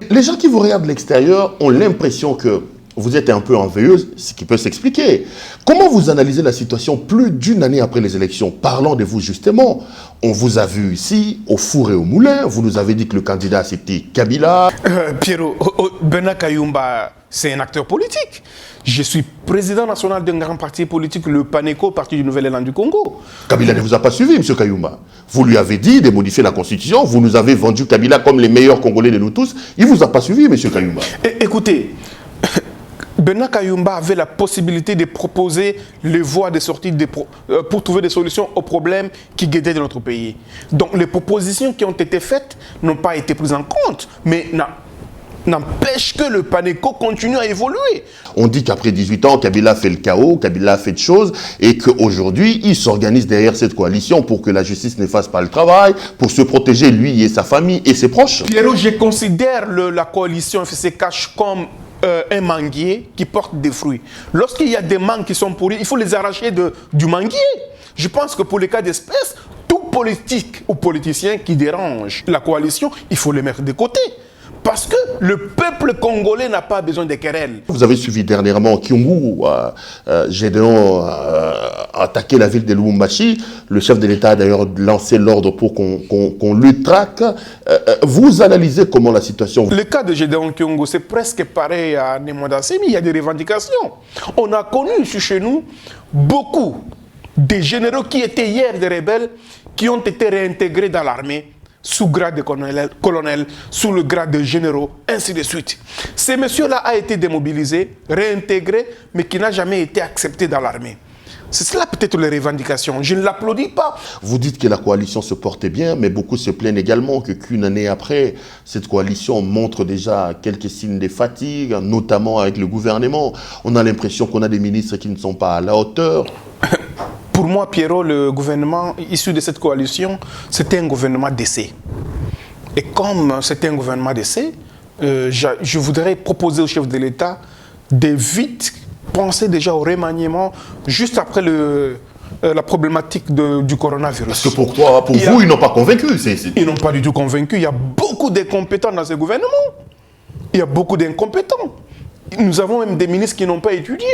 Les gens qui vous regardent de l'extérieur ont l'impression que vous êtes un peu envieuse, ce qui peut s'expliquer. Comment vous analysez la situation plus d'une année après les élections? Parlons de vous justement. On vous a vu ici, au four et au moulin. Vous nous avez dit que le candidat c'était Kabila. Pierrot, Bernard Kayumba, c'est un acteur politique. Je suis président national d'un grand parti politique, le PANECO, Parti du Nouvel Élan du Congo. Kabila ne vous a pas suivi, M. Kayumba. Vous lui avez dit de modifier la constitution. Vous nous avez vendu Kabila comme les meilleurs Congolais de nous tous. Il ne vous a pas suivi, M. Kayumba. Écoutez, Bernard Kayumba avait la possibilité de proposer les voies de sortie pour trouver des solutions aux problèmes qui guettaient dans notre pays. Donc les propositions qui ont été faites n'ont pas été prises en compte, mais n'empêche que le PANECO continue à évoluer. On dit qu'après 18 ans, Kabila fait le chaos, Kabila fait de choses, et qu'aujourd'hui, il s'organise derrière cette coalition pour que la justice ne fasse pas le travail, pour se protéger lui et sa famille et ses proches. Pierrot, je considère la coalition FCCH comme un manguier qui porte des fruits. Lorsqu'il y a des mangues qui sont pourris, il faut les arracher du manguier. Je pense que pour les cas d'espèce, tout politique ou politicien qui dérange la coalition, il faut les mettre de côté. Parce que le peuple congolais n'a pas besoin de querelles. Vous avez suivi dernièrement Kyungu, Gédéon a attaqué la ville de Lubumbashi. Le chef de l'État a d'ailleurs lancé l'ordre pour qu'on lui traque. Vous analysez comment la situation? Le cas de Gédéon Kyungu, c'est presque pareil à Nemwanda-Semi. Il y a des revendications. On a connu ici chez nous beaucoup de généraux qui étaient hier des rebelles qui ont été réintégrés dans l'armée sous grade de colonel, sous le grade de généraux, ainsi de suite. Ce monsieur-là a été démobilisé, réintégré, mais qui n'a jamais été accepté dans l'armée. C'est cela peut-être les revendications. Je ne l'applaudis pas. Vous dites que la coalition se portait bien, mais beaucoup se plaignent également qu'une année après, cette coalition montre déjà quelques signes de fatigue, notamment avec le gouvernement. On a l'impression qu'on a des ministres qui ne sont pas à la hauteur. Pour moi, Pierrot, le gouvernement issu de cette coalition, c'était un gouvernement d'essai. Et comme c'était un gouvernement d'essai, je voudrais proposer au chef de l'État de vite penser déjà au remaniement juste après la problématique du coronavirus. Parce que pour vous, ils n'ont pas convaincu. Ils n'ont pas du tout convaincu. Il y a beaucoup d'incompétents dans ce gouvernement. Il y a beaucoup d'incompétents. Nous avons même des ministres qui n'ont pas étudié.